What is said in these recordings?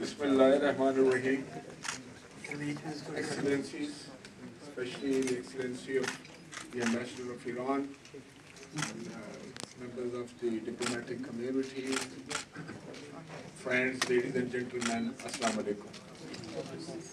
Bismillahirrahmanirrahim. Excellencies, especially the Excellency of the Ambassador of Iran, and, members of the diplomatic community, friends, ladies and gentlemen, Assalamu alaikum.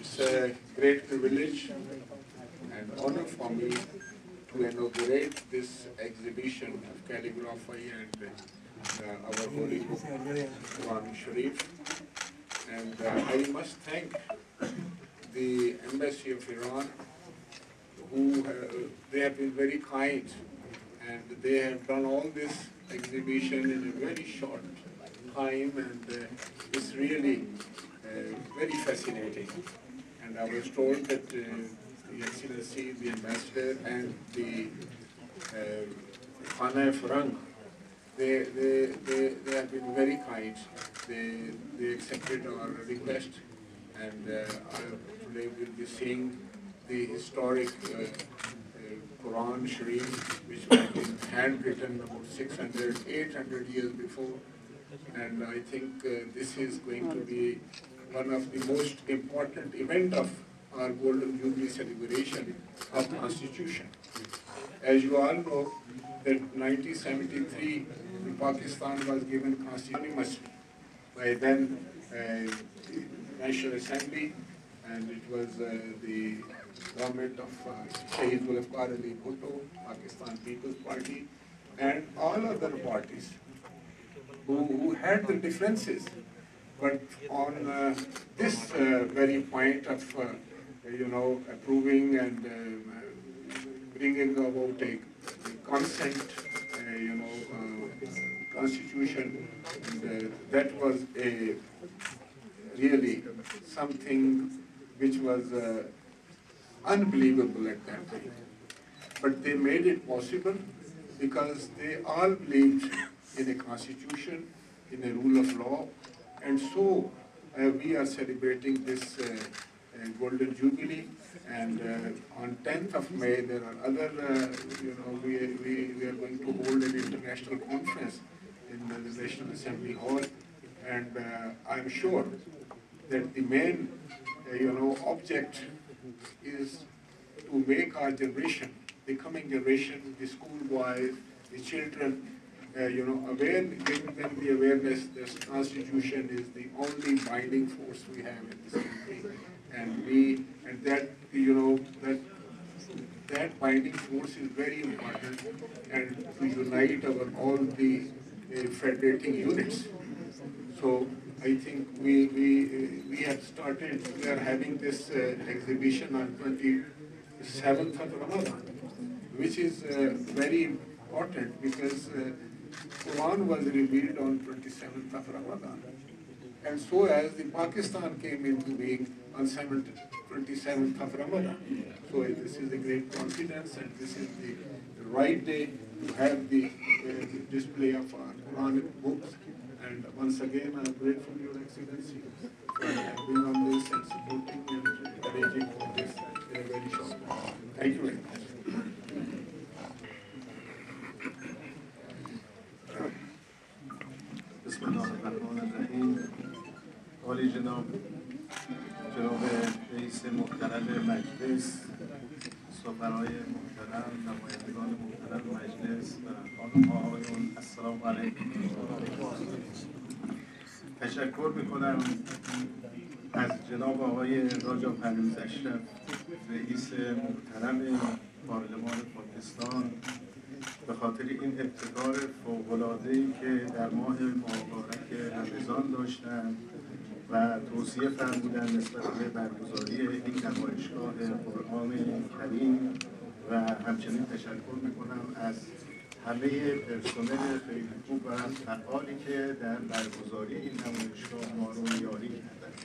It's a great privilege and honor for me to inaugurate this exhibition of calligraphy and our holy book, Quran Sharif. And I must thank the Embassy of Iran, who they have been very kind, and they have done all this exhibition in a very short time, and it's really very fascinating. And I was told that the Excellency, the Ambassador, and the Khana Farang, they have been very kind. They accepted our request, and today we'll be seeing the historic Quran Sharif, which has been handwritten about 600, 800 years before. And I think this is going to be one of the most important event of our Golden Jubilee celebration of Constitution. As you all know, that 1973, Pakistan was given constitution by then National Assembly, and it was the government of Shaheed Zulfikar Ali Bhutto, Pakistan People's Party, and all other parties who had the differences, but on this very point of approving and bringing about a consent constitution. And, that was a really something which was unbelievable at that time. But they made it possible because they all believed in a constitution, in a rule of law, and so we are celebrating this Golden Jubilee. And on 10th of May, there are other, we are going to hold an international conference in the National Assembly Hall. And I'm sure that the main, object is to make our generation, the coming generation, the school boys, the children, aware, giving them the awareness that Constitution is the only binding force we have in this country, and that that binding force is very important, and to unite all the federating units. So I think we have started. We are having this exhibition on 27th of Ramadan, which is very important because Quran was revealed on 27th of Ramadan. And so as the Pakistan came into being on 27th of Ramadan. So this is a great coincidence, and this is the right day to have the display of our Quranic books. And once again, I am grateful, Your Excellency, for being on this and supporting and arranging for this in a very short time. Thank you very much. بسم الله الرحمن الرحیم. عالی جناب رئیس محترم مجلس، سفرای محترم، نمایندگان محترم مجلس و خانم‌ها آقایون، السلام علیکم. تشکر میکنم از جناب آقای راجا پرویز اشرف، رئیس محترم پارلمان پاکستان، به خاطر این ابتکار فوق‌العاده‌ای که در ماه مبارک رمضان داشتند و توصیه فرمودن نسبت به برگزاری این نمایشگاه قرآن کریم و همچنین تشکر میکنم از همه پرسنل خیلی خوب و فعالی که در برگزاری این نمایشگاه ما رو یاری کردند.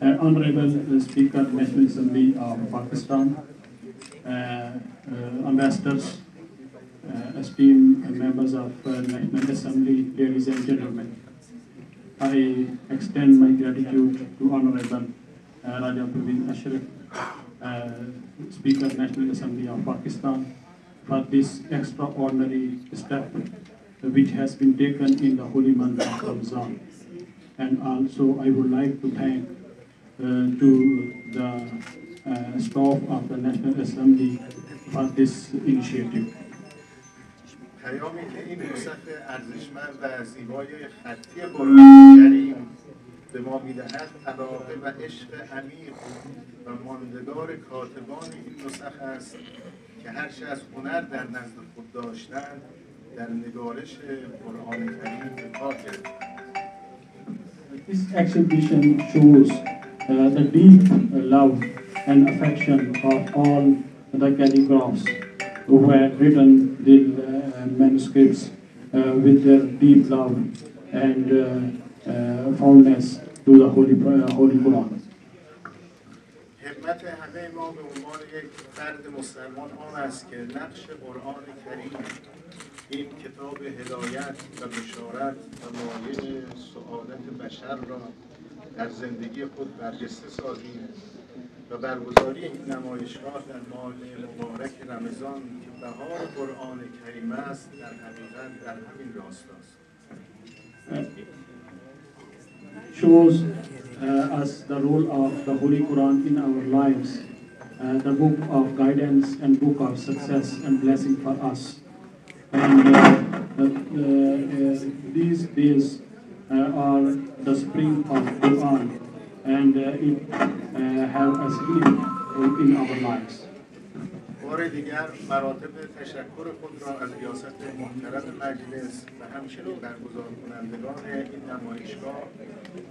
Honorable Speaker, National Assembly of Pakistan, ambassadors, esteemed members of National Assembly, ladies and gentlemen, I extend my gratitude to Honorable Raja Parveen Ashraf, Speaker, National Assembly of Pakistan, for this extraordinary step which has been taken in the holy month of Ramadan. And also I would like to thank to the staff of the National Assembly for this initiative. پیامی که N نسخ ارزشمند و زیبای خطی قرآن کریم به ما میدهد علاقه و عشق عمیق و ماندگار کاتبان N نسخ است که هرچه از هنر در نزد خود داشتند در نگارش قرآن کریم به کار گرفتند. This exhibition shows the deep love and affection of all the calligraphs who had written the manuscripts with their deep love and fondness to the Holy Quran. همت همه ما به عنوان یک فرد مسلمان آن است که نقش قرآن کریم، این کتاب هدایت و بشارت و مایه سعادت بشر را در زندگی خود برجسته سازیم و برگزاری این نمایشگاه در ماه مبارک رمضان که بهار قرآن کریم است در حقیقت در همین راستاست. Shows us the role of the Holy Quran in our lives, the book of guidance and book of success and blessing for us. And these days are the spring of Quran, and it have a significance in our lives. بار دیگر مراتب تشکر خود را از ریاست محترم مجلس و همچنین برگزار کنندگان N نمایشگاه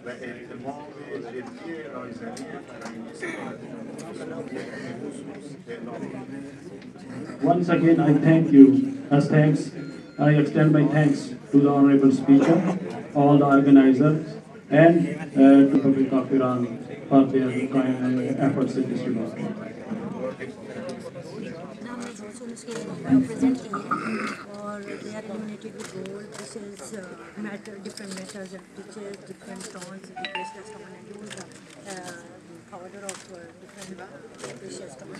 و اهتمام جدی رایزنی فرهنگی سفارت اعلام می‌کنم. Once again, I thank you. As thanks, I extend my thanks to the Honorable Speaker, all the organizers, and to the Republic of Iran for their efforts in this regard. present here, or they are illuminated with gold. This is metal, different metals and pitches, different stones, the precious stone, and use the powder of different precious stones.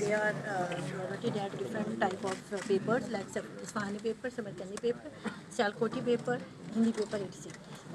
they are rotated at different type of papers like Isfahani paper, Samarkandi paper, Sialkoti paper, Hindi paper etc.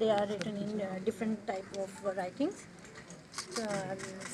they are written in different type of writings.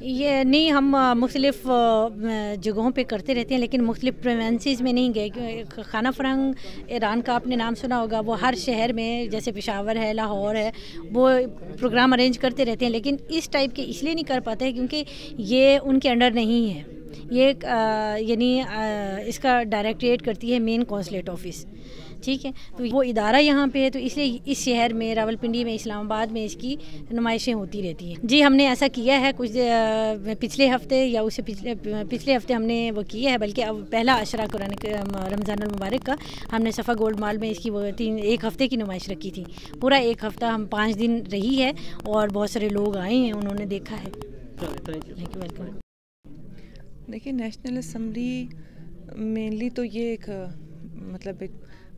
یہ نہیں، ہم مختلف جگہوں پہ کرتے رہتے ہیں لیکن مختلف پروونسز میں نہیں گئے. خانہ فرہنگ ایران کا آپ نے نام سنا ہوگا، وہ ہر شہر میں جیسے پشاور ہے، لاہور ہے، وہ پروگرام ارینج کرتے رہتے ہیں، لیکن اس ٹائپ کے اس لیے نہیں کر پاتے کیونکہ یہ ان کے انڈر نہیں ہے. یہ یعنی اس کا ڈائریکٹریٹ کرتی ہے مین کونسلیٹ آفس، ٹھیک ہے. تو وہ ادارہ یہاں پہ ہے، تو اس لیے اس شہر میں راولپنڈی میں، اسلام آباد میں اس کی نمائشیں ہوتی رہتی ہیں. جی ہم نے ایسا کیا ہے کچھ پچھلے ہفتے یا اس سے پچھلے ہفتے ہم نے وہ کیا ہے، بلکہ اب پہلا عشرہ قرآن رمضان المبارک کا ہم نے صفا گولڈ مال میں اس کی وہ ایک ہفتے کی نمائش رکھی تھی. پورا ایک ہفتہ ہم 5 دن رہی ہے اور بہت سارے لوگ آئے ہیں، انہوں نے دیکھا ہے. Thank you, welcome. دیکھیے نیشنل اسمبلی مینلی تو یہ ایک مطلب ایک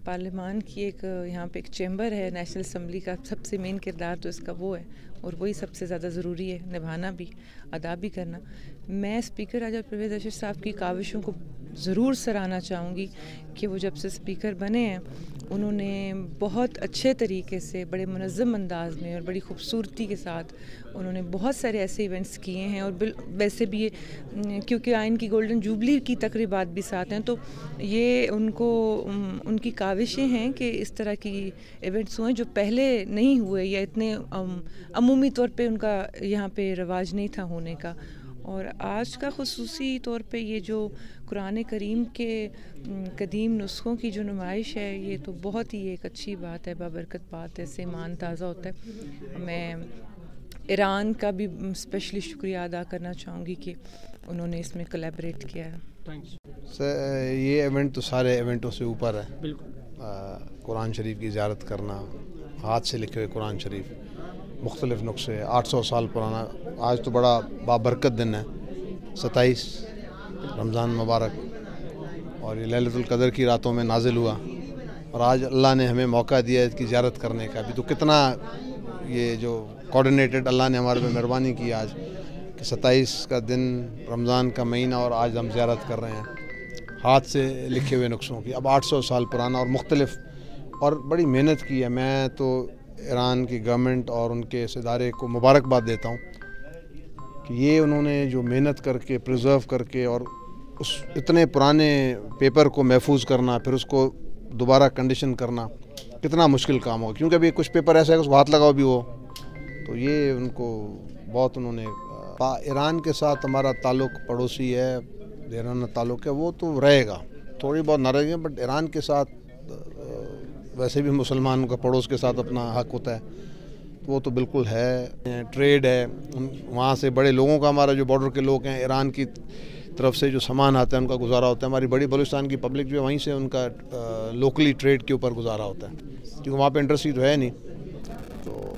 پارلیمان کی ایک یہاں پہ ایک چیمبر ہے. نیشنل اسمبلی کا سب سے مین کردار تو اس کا وہ ہے، اور وہی سب سے زیادہ ضروری ہے نبھانا بھی، ادا بھی کرنا. میں اسپیکر راجہ پرویز اشرف صاحب کی کاوشوں کو ضرور سراہنا چاہوں گی کہ وہ جب سے اسپیکر بنے ہیں انہوں نے بہت اچھے طریقے سے، بڑے منظم انداز میں اور بڑی خوبصورتی کے ساتھ انہوں نے بہت سارے ایسے ایونٹس کیے ہیں. اور ویسے بھی یہ کیونکہ آئین کی گولڈن جوبلی کی تقریبات بھی ساتھ ہیں، تو یہ ان کی کاوشیں ہیں کہ اس طرح کی ایونٹس ہوئے جو پہلے نہیں ہوئے یا اتنے عمومی طور پہ ان کا یہاں پہ رواج نہیں تھا ہونے کا. اور آج کا خصوصی طور پہ یہ جو قرآن کریم کے قدیم نسخوں کی جو نمائش ہے، یہ تو بہت ہی ایک اچھی بات ہے، بابرکت بات ہے، اس سے ایمان تازہ ہوتا ہے. میں ایران کا بھی اسپیشلی شکریہ ادا کرنا چاہوں گی کہ انہوں نے اس میں کولیبریٹ کیا ہے. یہ ایونٹ تو سارے ایونٹوں سے اوپر ہے. قرآن شریف کی زیارت کرنا، ہاتھ سے لکھے ہوئے قرآن شریف، مختلف نسخے، 800 سال پرانا. آج تو بڑا بابرکت دن ہے، 27 رمضان مبارک، اور یہ لیلۃ القدر کی راتوں میں نازل ہوا، اور آج اللہ نے ہمیں موقع دیا اس کی زیارت کرنے کا بھی. تو کتنا یہ جو کوآرڈینیٹڈ اللہ نے ہمارے پہ مہربانی کی آج کہ 27 کا دن، رمضان کا مہینہ، اور آج ہم زیارت کر رہے ہیں ہاتھ سے لکھے ہوئے نسخوں کی. اب 800 سال پرانا اور مختلف، اور بڑی محنت کی ہے. میں تو ایران کی گورنمنٹ اور ان کے اس ادارے کو مبارکباد دیتا ہوں کہ یہ انہوں نے جو محنت کر کے پریزرو کر کے، اور اس اتنے پرانے پیپر کو محفوظ کرنا، پھر اس کو دوبارہ کنڈیشن کرنا کتنا مشکل کام ہوگا، کیونکہ ابھی کچھ پیپر ایسا ہے کہ اس کو ہاتھ لگاؤ بھی ہو. تو یہ ان کو بہت انہوں نے ایران کے ساتھ ہمارا تعلق پڑوسی ہے، ایران تعلق ہے، وہ تو رہے گا، تھوڑی بہت ناراضگی ہے، بٹ ایران کے ساتھ ویسے بھی مسلمان کا پڑوس کے ساتھ اپنا حق ہوتا ہے، تو وہ تو بالکل ہے. ٹریڈ ہے، وہاں سے بڑے لوگوں کا، ہمارا جو بارڈر کے لوگ ہیں ایران کی طرف سے جو سامان آتا ہے ان کا گزارا ہوتا ہے. ہماری بڑی بلوچستان کی پبلک جو ہے وہیں سے ان کا لوکلی ٹریڈ کے اوپر گزارا ہوتا ہے، کیونکہ وہاں پہ انڈسٹری تو ہے نہیں. تو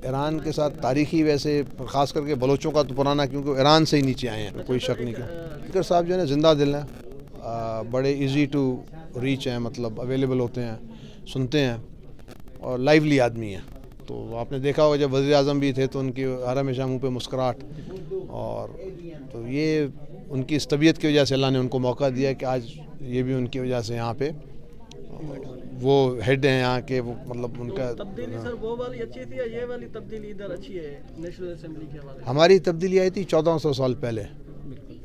ایران کے ساتھ تاریخی، ویسے خاص کر کے بلوچوں کا تو پرانا، کیونکہ ایران سے ہی نیچے آئے ہیں، کوئی شک نہیں. اسپیکر صاحب جو ہے نا زندہ دل ہیں، بڑے ایزی ٹو ریچ ہیں، مطلب اویلیبل ہوتے ہیں، سنتے ہیں، اور لائیولی آدمی ہیں. تو آپ نے دیکھا ہوگا جب وزیر اعظم بھی تھے تو ان کی ہر ہمیشہ منہ پہ مسکراہٹ، اور تو یہ ان کی اس طبیعت کی وجہ سے اللہ نے ان کو موقع دیا کہ آج یہ بھی ان کی وجہ سے یہاں پہ وہ ہیڈ ہیں یہاں کے، وہ مطلب ان کا تبدیلی. سر وہ والی اچھی تھی یا یہ والی تبدیلی ادھر اچھی ہے نیشنل اسمبلی کے حوالے سے؟ ہماری تبدیلی آئی تھی 1400 سال پہلے،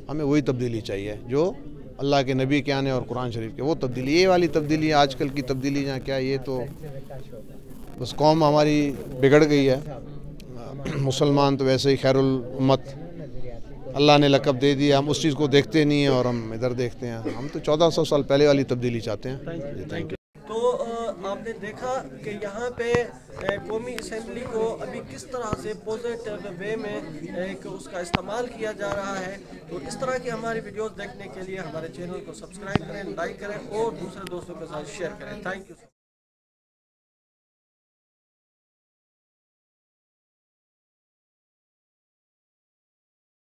ہمیں وہی تبدیلی چاہیے جو اللہ کے نبی کے آنے اور قرآن شریف کے، وہ تبدیلی. یہ والی تبدیلی آج کل کی تبدیلی یہاں کیا، یہ تو بس قوم ہماری بگڑ گئی ہے. مسلمان تو ویسے ہی خیر الامت اللہ نے لقب دے دیا، ہم اس چیز کو دیکھتے نہیں ہیں اور ہم ادھر دیکھتے ہیں. ہم تو 1400 سال پہلے والی تبدیلی چاہتے ہیں. Thank you. تو آپ نے دیکھا کہ یہاں پہ قومی اسمبلی کو ابھی کس طرح سے پازیٹیو وے میں ایک اس کا استعمال کیا جا رہا ہے. تو اس طرح کی ہماری ویڈیوز دیکھنے کے لیے ہمارے چینل کو سبسکرائب کریں، لائک کریں، اور دوسرے دوستوں کے ساتھ شیئر کریں. Thank you.